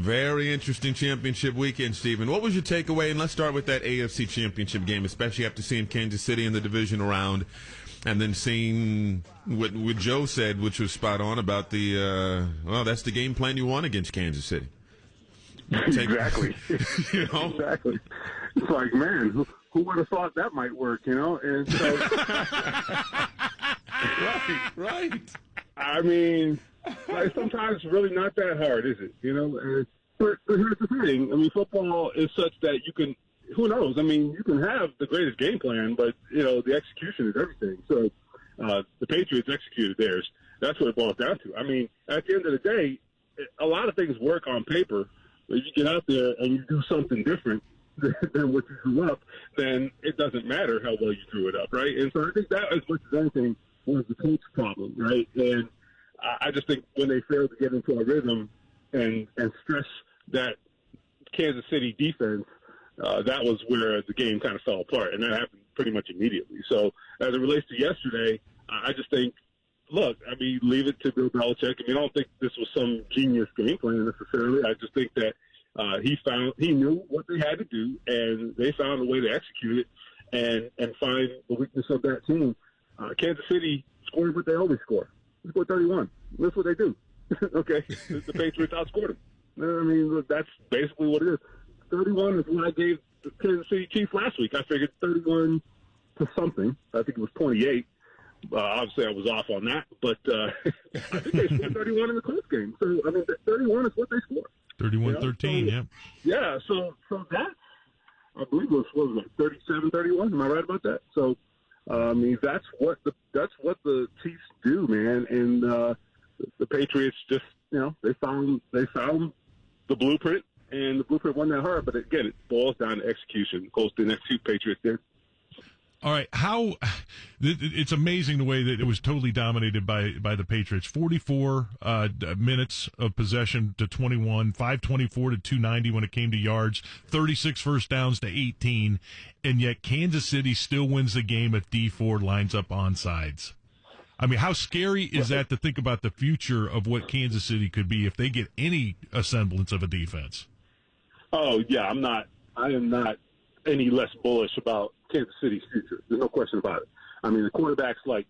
Very interesting championship weekend, Stephen. What was your takeaway? And let's start with that AFC Championship game, especially after seeing Kansas City in the divisional round and then seeing what Joe said, which was spot on about that's the game plan you want against Kansas City. Exactly. Exactly. It's like, man, who would have thought that might work, And so, right. I mean, sometimes it's really not that hard, is it? But here's the thing. I mean, football is such that you can, who knows? I mean, you can have the greatest game plan, but, the execution is everything. So the Patriots executed theirs. That's what it boils down to. I mean, at the end of the day, a lot of things work on paper. But if you get out there and you do something different than what you drew up, then it doesn't matter how well you drew it up, right? And so I think that, as much as anything, was the coach problem, right? And I just think when they failed to get into a rhythm and stress that Kansas City defense, that was where the game kind of fell apart, and that happened pretty much immediately. So as it relates to yesterday, I just think, look, I mean, leave it to Bill Belichick. I mean, I don't think this was some genius game plan necessarily. I just think that he knew what they had to do, and they found a way to execute it and find the weakness of that team. Kansas City scored what they always score. They scored 31. That's what they do. Okay, the Patriots outscored them. I mean, look, that's basically what it is. 31 is what I gave the Kansas City Chiefs last week. I figured 31 to something. I think it was 28. Obviously, I was off on that, but I think they scored 31 in the close game. So, I mean, 31 is what they scored. 31-13, yeah. Yeah, so that's, I believe it was 37-31. Am I right about that? So, I mean, that's what the Chiefs do, man. And the Patriots just, they found the blueprint, and the blueprint wasn't that hard. But again, it boils down to execution. Of course, the next two Patriots did. All right, it's amazing the way that it was totally dominated by the Patriots. 44 minutes of possession to 21, 524 to 290 when it came to yards, 36 first downs to 18, and yet Kansas City still wins the game if D Ford lines up onside. I mean, how scary is that to think about the future of what Kansas City could be if they get any semblance of a defense? Oh yeah, I am not any less bullish about Kansas City's future. There's no question about it. I mean, the quarterback's like,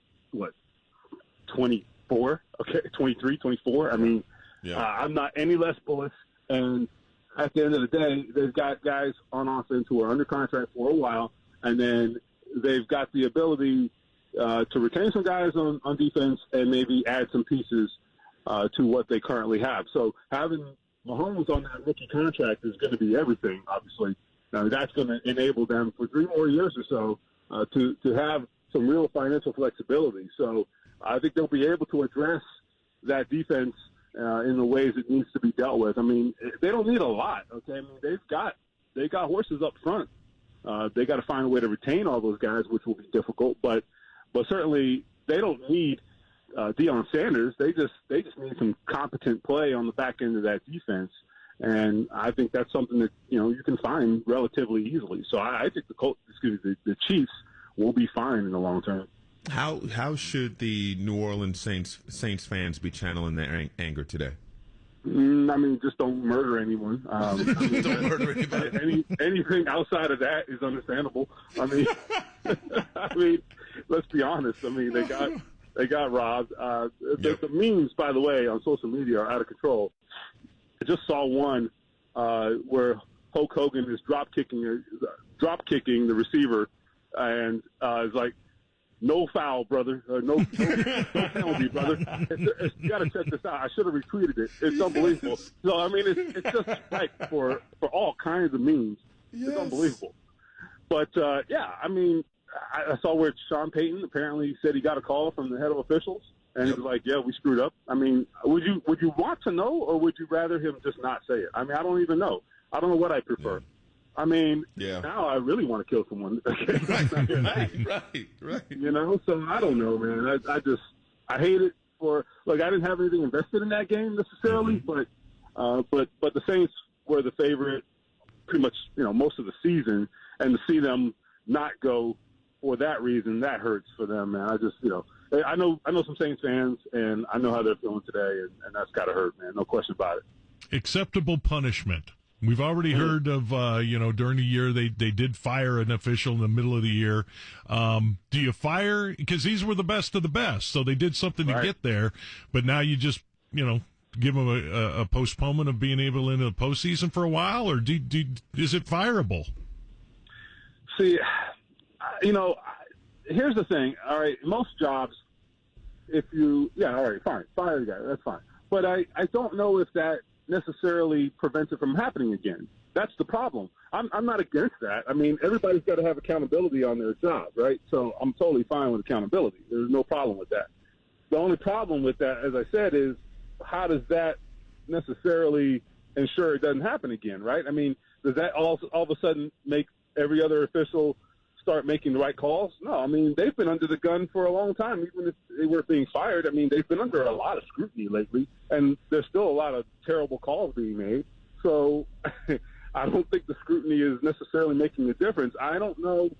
24? Okay, 23, 24? I mean, I'm not any less bullish. And at the end of the day, they've got guys on offense who are under contract for a while, and then they've got the ability to retain some guys on defense and maybe add some pieces to what they currently have. So having Mahomes on that rookie contract is going to be everything, obviously. Now, that's going to enable them for 3 more years or so to have some real financial flexibility. So I think they'll be able to address that defense in the ways it needs to be dealt with. I mean, they don't need a lot, okay? I mean, they've got horses up front. They got to find a way to retain all those guys, which will be difficult. But certainly they don't need Deion Sanders. They just need some competent play on the back end of that defense. And I think that's something that, you can find relatively easily. So I think the Chiefs will be fine in the long term. How should the New Orleans Saints fans be channeling their anger today? I mean, just don't murder anyone. Don't murder anybody. Anything outside of that is understandable. I mean, let's be honest. I mean, they got robbed. The memes, by the way, on social media are out of control. I just saw one where Hulk Hogan is drop kicking the receiver, and it's like, no foul, brother. No penalty, brother. You got to check this out. I should have retweeted it. It's unbelievable. So I mean, it's just right for all kinds of memes. Yes. It's unbelievable. But I mean, I saw where Sean Payton apparently said he got a call from the head of officials. And he was like, yeah, we screwed up. I mean, would you want to know, or would you rather him just not say it? I mean, I don't even know. I don't know what I prefer. Yeah. I mean, now I really want to kill someone. Right. So I don't know, man. I hate it I didn't have anything invested in that game necessarily, but the Saints were the favorite pretty much, most of the season, and to see them not go for that reason, that hurts for them, man. I know some Saints fans, and I know how they're feeling today, and that's got to hurt, man. No question about it. acceptable punishment. We've already heard of, during the year they did fire an official in the middle of the year. Do you fire? Because these were the best of the best, so they did something to get there, but now you just, give them a postponement of being able into the postseason for a while, or is it fireable? See, here's the thing. All right, most jobs, all right, fine, fire the guy, that's fine. But I don't know if that necessarily prevents it from happening again. That's the problem. I'm not against that. I mean, everybody's got to have accountability on their job, right? So I'm totally fine with accountability. There's no problem with that. The only problem with that, as I said, is how does that necessarily ensure it doesn't happen again, right? I mean, does that all of a sudden make every other official start making the right calls? No, I mean, they've been under the gun for a long time. Even if they were being fired, I mean, they've been under a lot of scrutiny lately, and there's still a lot of terrible calls being made. So I don't think the scrutiny is necessarily making a difference. I don't know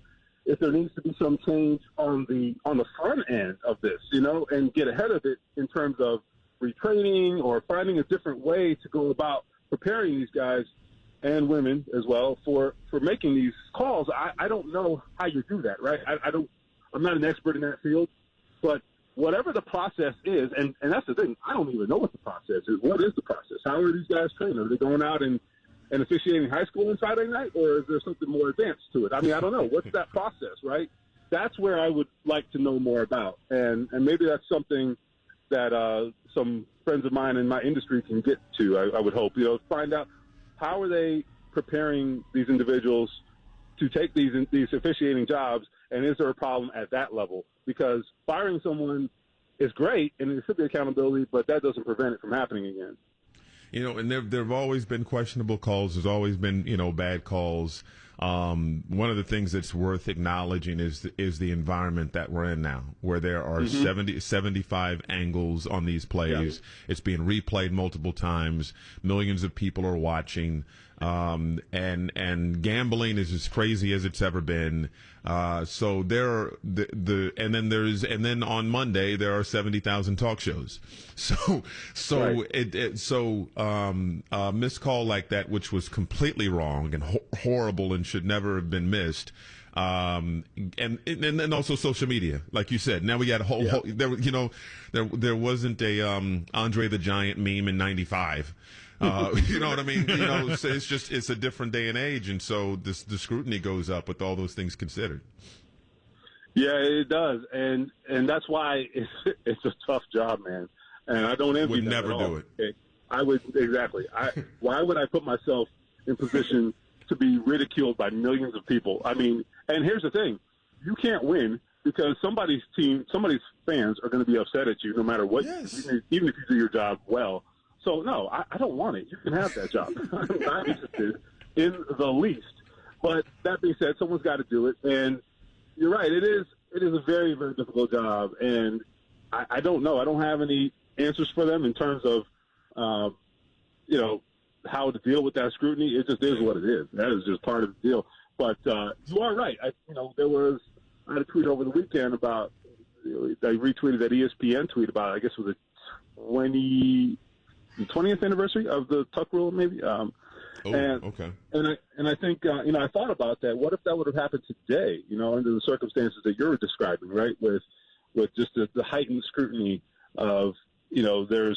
if there needs to be some change on the front end of this, and get ahead of it in terms of retraining or finding a different way to go about preparing these guys and women as well for making these calls. I don't know how you do that, right? I'm not an expert in that field, but whatever the process is, and that's the thing, I don't even know what the process is. What is the process? How are these guys trained? Are they going out and officiating high school on Saturday night, or is there something more advanced to it? I mean, I don't know. What's that process, right? That's where I would like to know more about, and maybe that's something that some friends of mine in my industry can get to, I would hope, find out how are they preparing these individuals to take these officiating jobs, and is there a problem at that level? Because firing someone is great, and there should be accountability, but that doesn't prevent it from happening again. And there have always been questionable calls. There's always been, bad calls. One of the things that's worth acknowledging is the environment that we're in now, where there are 75 angles on these plays. Yeah. It's being replayed multiple times. Millions of people are watching. And gambling is as crazy as it's ever been. So there are and then on Monday there are 70,000 talk shows. So right. Missed call like that, which was completely wrong and horrible and should never have been missed. And also social media, like you said. Now we got a whole there wasn't a Andre the Giant meme in '95. You know what I mean? So it's a different day and age, and so the scrutiny goes up with all those things considered. Yeah, it does, and that's why it's a tough job, man. And I don't envy would that never at do all. it. Okay? I would exactly. Why would I put myself in position to be ridiculed by millions of people? I mean, and here's the thing: you can't win because somebody's fans are going to be upset at you no matter what. Yes. Even if you do your job well. So, no, I don't want it. You can have that job. I'm not interested in the least. But that being said, someone's got to do it. And you're right. It is a very, very difficult job. And I don't know. I don't have any answers for them in terms of, how to deal with that scrutiny. It just is what it is. That is just part of the deal. But you are right. I had a tweet over the weekend about, I retweeted that ESPN tweet about, I guess it was the 20th anniversary of the Tuck rule, maybe. Okay. And I think I thought about that. What if that would have happened today? Under the circumstances that you're describing, right? With just the heightened scrutiny of there's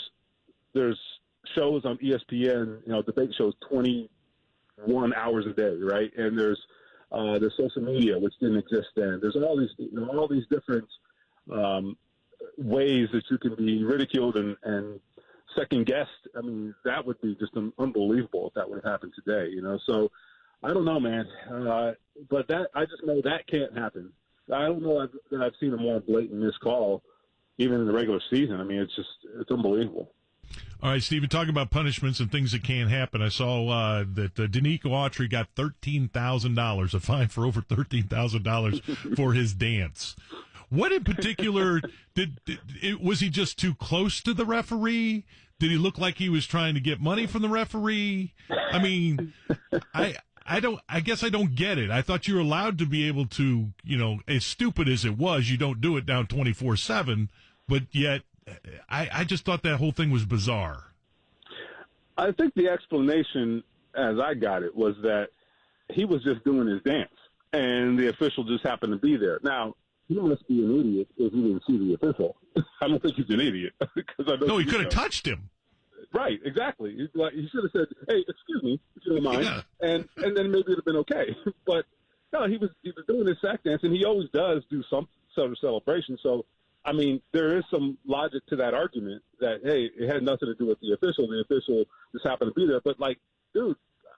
shows on ESPN, debate shows 21 hours a day, right? And there's social media, which didn't exist then. There's all these different ways that you can be ridiculed and second guessed. I mean, that would be just unbelievable if that would have happened today, So I don't know, man. But I just know that can't happen. I don't know that I've seen a more blatant miscall even in the regular season. I mean, it's unbelievable. All right, Stephen, talking about punishments and things that can't happen, I saw that Denis Quarles got $13,000, a fine for over $13,000 for his dance. What in particular was he just too close to the referee? Did he look like he was trying to get money from the referee? I mean, I guess I don't get it. I thought you were allowed to be able to, as stupid as it was, you don't do it down 24/7, but yet I just thought that whole thing was bizarre. I think the explanation, as I got it, was that he was just doing his dance, and the official just happened to be there. Now, he must be an idiot if he didn't see the official. I don't think he's an idiot. No, he could have touched him. Right, exactly. He should have said, "Hey, excuse me, if you don't mind," Yeah. and then maybe it'd have been okay. But no, he was doing his sack dance, and he always does do some sort of celebration. So, I mean, there is some logic to that argument that, hey, it had nothing to do with the official. The official just happened to be there. But, like, dude,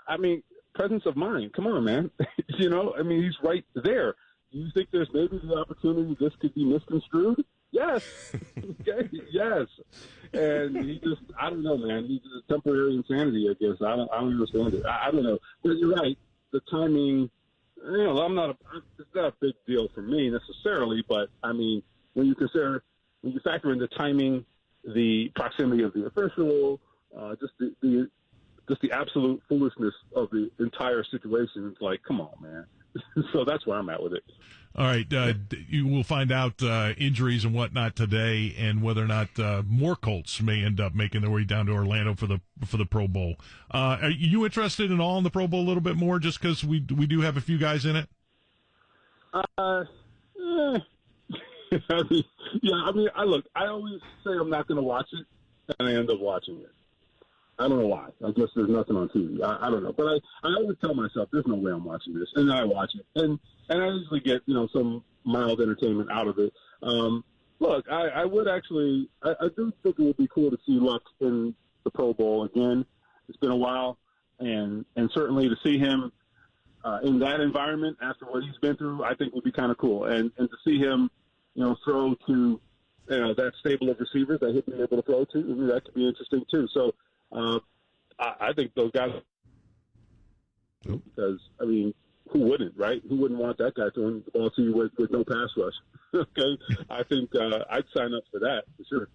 I mean, presence of mind. Come on, man. You know, I mean, he's right there. Do you think there's maybe the opportunity this could be misconstrued? Yes. Okay. Yes. And he just, I don't know, man. He's just temporary insanity, I guess. I don't understand it. I don't know. But you're right. The timing, you know, it's not a big deal for me necessarily, but I mean, when you factor in the timing, the proximity of the official, just the absolute foolishness of the entire situation, it's like, come on, man. So that's where I'm at with it. All right, you will find out injuries and whatnot today, and whether or not more Colts may end up making their way down to Orlando for the Pro Bowl. Are you interested in all in the Pro Bowl a little bit more, just because we do have a few guys in it? I mean, I always say I'm not going to watch it, and I end up watching it. I don't know why. I guess there's nothing on TV. I don't know. But I always tell myself, there's no way I'm watching this. And then I watch it. And I usually get, you know, some mild entertainment out of it. Look, I would actually – I do think it would be cool to see Luck in the Pro Bowl again. It's been a while. And certainly to see him in that environment after what he's been through, I think would be kind of cool. And to see him, you know, throw to that stable of receivers that he'll be able to throw to, that could be interesting too. So, I think those guys, because, I mean, who wouldn't, right? Who wouldn't want that guy throwing the ball to you with no pass rush? Okay? I think I'd sign up for that, for sure.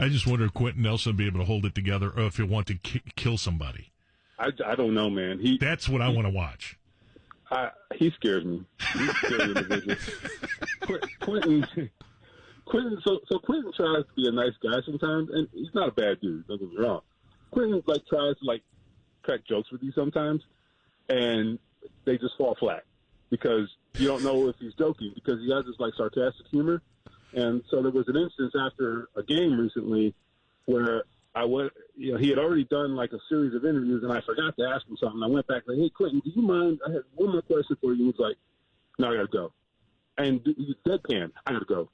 I just wonder if Quintin Nelson would be able to hold it together, or if he'll want to kill somebody. I don't know, man. That's what I want to watch. He scares me. He's a scary individual. Quintin, so Quintin tries to be a nice guy sometimes, and he's not a bad dude, don't get me wrong. Quintin tries to crack jokes with you sometimes, and they just fall flat because you don't know if he's joking, because he has this sarcastic humor. And so there was an instance after a game recently where he had already done a series of interviews, and I forgot to ask him something. I went back hey, Quintin, do you mind? I had one more question for you. He was like, no, I got to go. And he's deadpan. I got to go.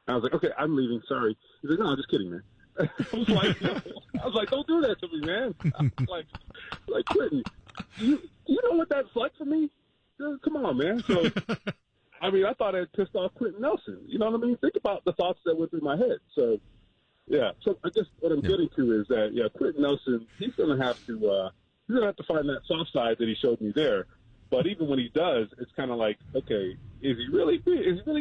And I was like, okay, I'm leaving. Sorry. He's like, no, I'm just kidding, man. I was like, don't do that to me, man. like Quintin, do you know what that's like for me? Dude, come on, man. So, I mean, I thought it pissed off Quintin Nelson. You know what I mean? Think about the thoughts that went through my head. So, yeah. So I guess what I'm getting to is that, Quintin Nelson, he's going to have to find that soft side that he showed me there. But even when he does, it's kind of like, okay, is he really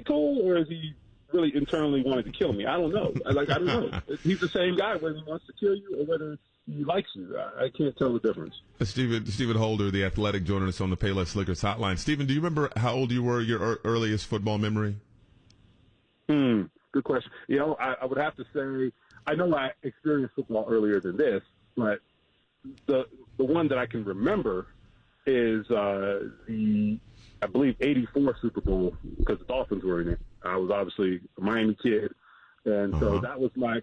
cool, or is he really internally wanted to kill me? I don't know. I don't know. He's the same guy whether he wants to kill you or whether he likes you. I can't tell the difference. Stephen Holder, The Athletic, joining us on the Payless Liquors hotline. Stephen, do you remember how old you were, your earliest football memory? Good question. I would have to say, I know I experienced football earlier than this, but the one that I can remember is I believe, 84 Super Bowl, because the Dolphins were in it. I was obviously a Miami kid, and so that was my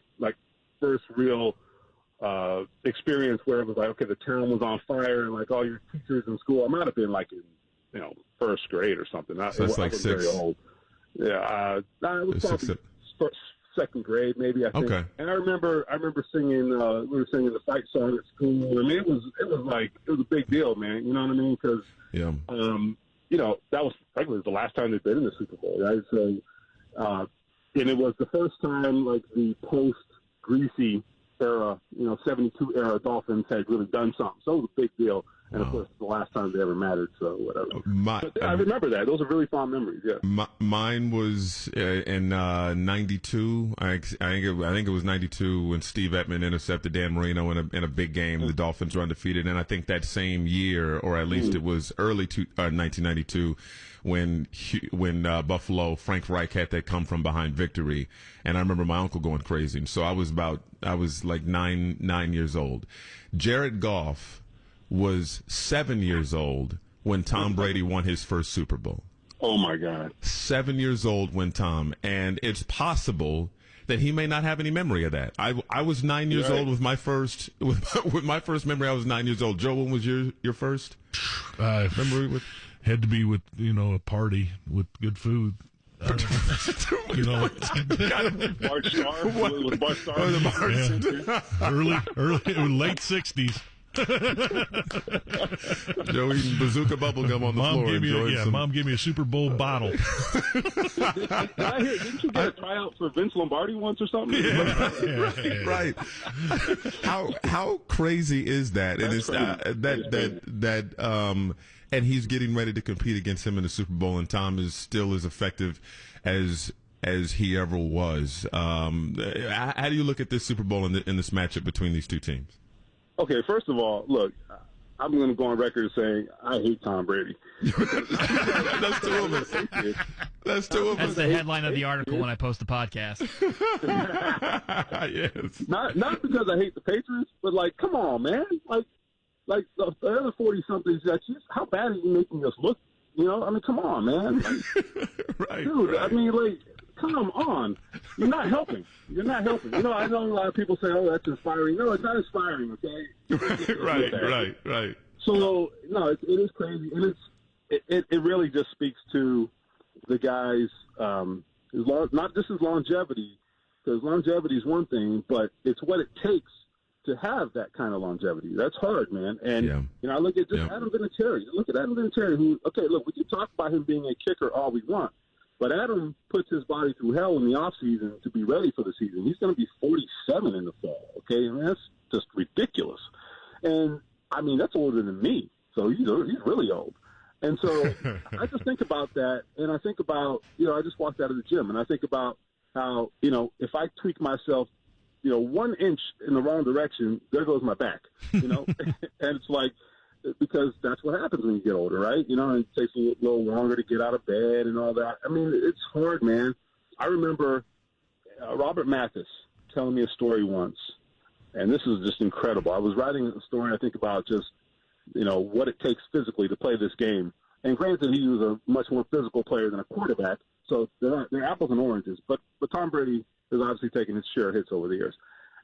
first real experience where it was okay, the town was on fire, and all your teachers in school. I might have been in first grade or something. So it's I was very old. Yeah, it was probably second grade, maybe. I think. Okay. And I remember singing. We were singing the fight song at school. I mean, it was a big deal, man. You know what I mean? Because that was frankly the last time they'd been in the Super Bowl, right? So, and it was the first time the post-Greasy era, 72 era Dolphins had really done something. So it was a big deal. And of course, the last time they ever mattered, so whatever. But I Um, remember that. Those are really fond memories, yeah. Mine was in '92. I think it was '92 when Steve Ettman intercepted Dan Marino in a big game. The Dolphins were undefeated, and I think that same year, or at least it was early 1992, when Buffalo, Frank Reich had that come from behind victory, and I remember my uncle going crazy. And so I was like nine years old. Jared Goff was 7 years old when Tom Brady won his first Super Bowl. Oh my God! 7 years old when Tom, and it's possible that he may not have any memory of that. I was 9 years old with my first with my first memory. I was 9 years old. Joe, when was your first memory with? Had to be with a party with good food. Bart Starr? Was Bart Starr? Early late 60s. Joe eating bazooka bubblegum on the floor. Mom gave me a Super Bowl bottle. Didn't you get a tryout for Vince Lombardi once or something? Right. How crazy is that? And it's and he's getting ready to compete against him in the Super Bowl, and Tom is still as effective as he ever was. How do you look at this Super Bowl in this matchup between these two teams? Okay, first of all, look, I'm going to go on record saying I hate Tom Brady. That's two of us. That's two of us. That's the headline of the article when I post the podcast. Yes. Not because I hate the Patriots, but come on, man. Like the other 40-somethings, how bad are you making us look? I mean, come on, man. Right. Dude, right. I mean, come on. You're not helping. I know a lot of people say, oh, that's inspiring. No, it's not inspiring, okay? Right. So, no, it is crazy. And it really just speaks to the guy's, not just his longevity, because longevity is one thing, but it's what it takes to have that kind of longevity. That's hard, man. And, I look at Adam Vinatieri. Look at Adam Vinatieri, we can talk about him being a kicker all we want, but Adam puts his body through hell in the offseason to be ready for the season. He's going to be 47 in the fall, okay? I mean, that's just ridiculous. And, I mean, that's older than me, so he's really old. And so I just think about that, and I think about, I just walked out of the gym, and I think about how, if I tweak myself 1 inch in the wrong direction, there goes my back, and it's because that's what happens when you get older, right? And it takes a little longer to get out of bed and all that. I mean, it's hard, man. I remember Robert Mathis telling me a story once, and this is just incredible. I was writing a story, I think, about just, what it takes physically to play this game. And granted, he was a much more physical player than a quarterback, so they're apples and oranges. But Tom Brady has obviously taken his share of hits over the years.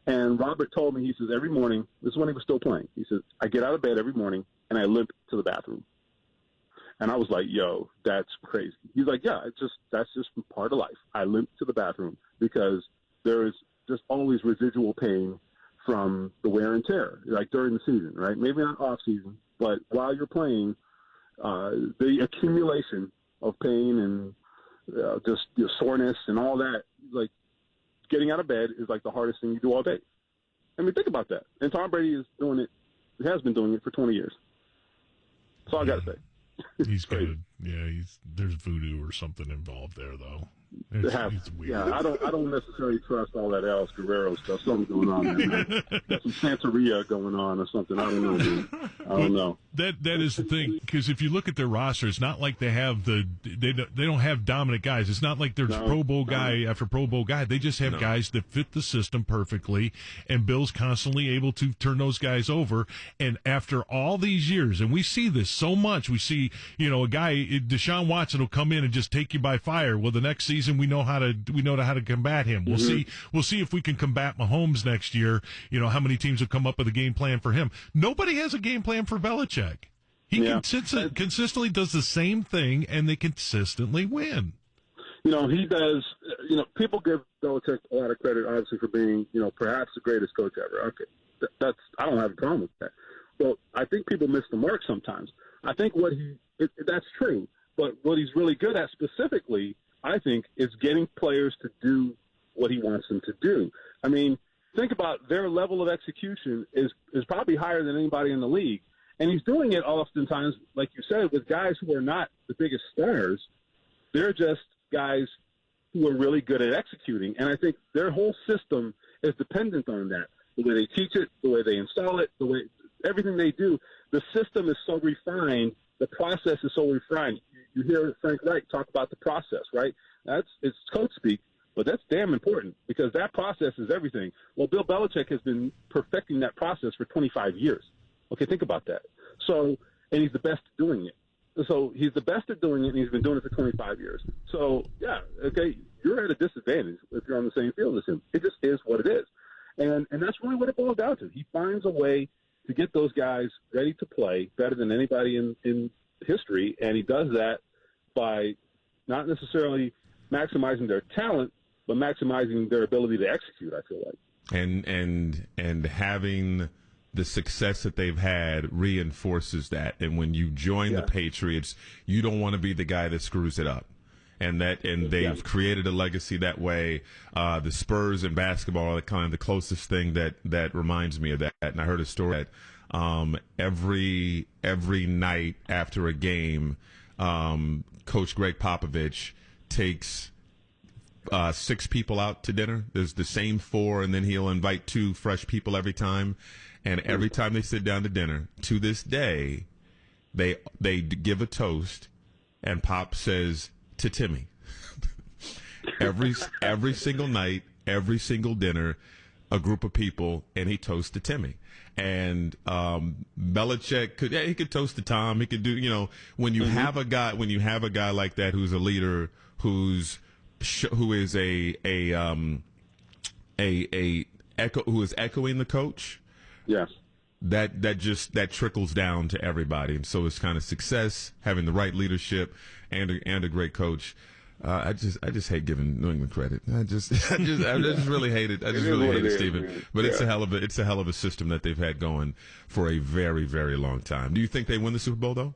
And Robert told me, he says, every morning, this is when he was still playing, he says, I get out of bed every morning and I limp to the bathroom. And I was like, yo, that's crazy. He's like, yeah, that's just part of life. I limp to the bathroom because there is just always residual pain from the wear and tear, during the season, right? Maybe not off season, but while you're playing, the accumulation of pain and just your soreness and all that, getting out of bed is the hardest thing you do all day. I mean, think about that. And Tom Brady is doing it. He has been doing it for 20 years. That's all I got to say. He's good. Yeah, there's voodoo or something involved there, though. It's weird. Yeah, I don't necessarily trust all that Alex Guerrero stuff. Something's going on there. Got some Santeria going on or something. I don't know, dude. I don't know. That is the thing, because if you look at their roster, it's not like they have they don't have dominant guys. It's not like there's Pro Bowl guy after Pro Bowl guy. They just have guys that fit the system perfectly, and Bill's constantly able to turn those guys over. And after all these years, and we see this so much, we see a guy, Deshaun Watson will come in and just take you by fire. Well, the next season we know how to combat him. We'll see if we can combat Mahomes next year. How many teams will come up with a game plan for him? Nobody has a game plan for Belichick. He consistently does the same thing, and they consistently win. He does. People give Belichick a lot of credit, obviously, for being, perhaps the greatest coach ever. Okay, I don't have a problem with that. But I think people miss the mark sometimes. I think that's true. But what he's really good at specifically, I think, is getting players to do what he wants them to do. I mean, think about their level of execution is probably higher than anybody in the league. And he's doing it oftentimes, like you said, with guys who are not the biggest stars. They're just guys who are really good at executing. And I think their whole system is dependent on that. The way they teach it, the way they install it, the way everything they do. The system is so refined. The process is so refined. You hear Frank Reich talk about the process, right? It's coach speak, but that's damn important because that process is everything. Well, Bill Belichick has been perfecting that process for 25 years. Okay, think about that. So, and he's the best at doing it. So he's the best at doing it, and he's been doing it for 25 years. So, yeah, okay, you're at a disadvantage if you're on the same field as him. It just is what it is. And that's really what it boils down to. He finds a way to get those guys ready to play better than anybody in history, and he does that by not necessarily maximizing their talent, but maximizing their ability to execute, I feel like. And having the success that they've had reinforces that. And when you join the Patriots, you don't want to be the guy that screws it up. And they've created a legacy that way. The Spurs in basketball are kind of the closest thing that reminds me of that. And I heard a story that every night after a game, Coach Greg Popovich takes 6 people out to dinner. There's the same 4, and then he'll invite 2 fresh people every time. And every time they sit down to dinner, to this day, they give a toast, and Pop says, "To Timmy." every single night, every single dinner, a group of people, and he toasts to Timmy. And Belichick could toast to Tom. He could do, when you have a guy like that who's a leader, who is who is echoing the coach. Yes. That trickles down to everybody, and so it's kind of success, having the right leadership, and a great coach. I just hate giving New England credit. I just really hate it. I just really hate it, Stephen. But it's a hell of a system that they've had going for a very, very long time. Do you think they win the Super Bowl though?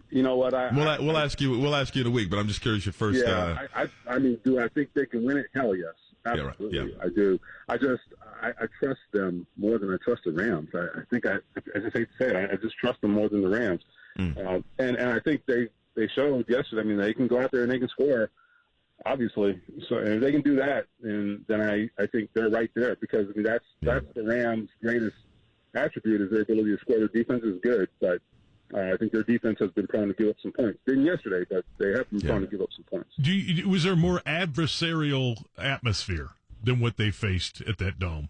You know what? We'll ask you in a week. But I'm just curious your first. Yeah, I mean, do I think they can win it? Hell yes. Absolutely, yeah, right. I do. I trust them more than I trust the Rams. I think I just hate to say it, I just trust them more than the Rams. And I think they showed yesterday. I mean, they can go out there and they can score, obviously. So and if they can do that, then I think they're right there because I mean that's the Rams' greatest attribute is their ability to score. Their defense is good, but I think their defense has been prone to give up some points. Didn't yesterday, but they have been prone to give up some points. Was there more adversarial atmosphere than what they faced at that dome?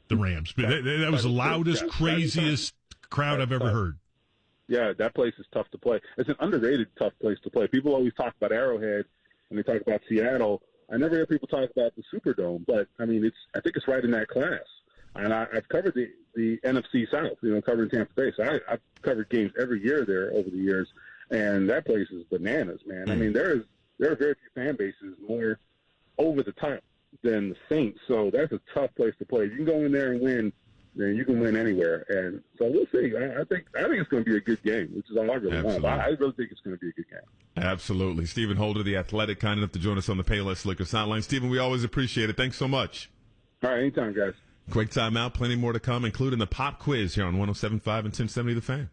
The Rams. That was the loudest, craziest crowd I've ever heard. Yeah, that place is tough to play. It's an underrated tough place to play. People always talk about Arrowhead and they talk about Seattle. I never hear people talk about the Superdome, but I mean, I think it's right in that class. And I've covered the NFC South, covering Tampa Bay. So I've covered games every year there over the years, and that place is bananas, man. I mean, there are very few fan bases more over the top than the Saints, so that's a tough place to play. If you can go in there and win, then you can win anywhere. And so we'll see. I think it's going to be a good game, which is all I really want. But I really think it's going to be a good game. Absolutely. Stephen Holder, the Athletic, kind enough to join us on the Payless Liquor Sideline. Stephen, we always appreciate it. Thanks so much. All right, anytime, guys. Quick time out. Plenty more to come, including the pop quiz here on 107.5 and 1070 The Fan.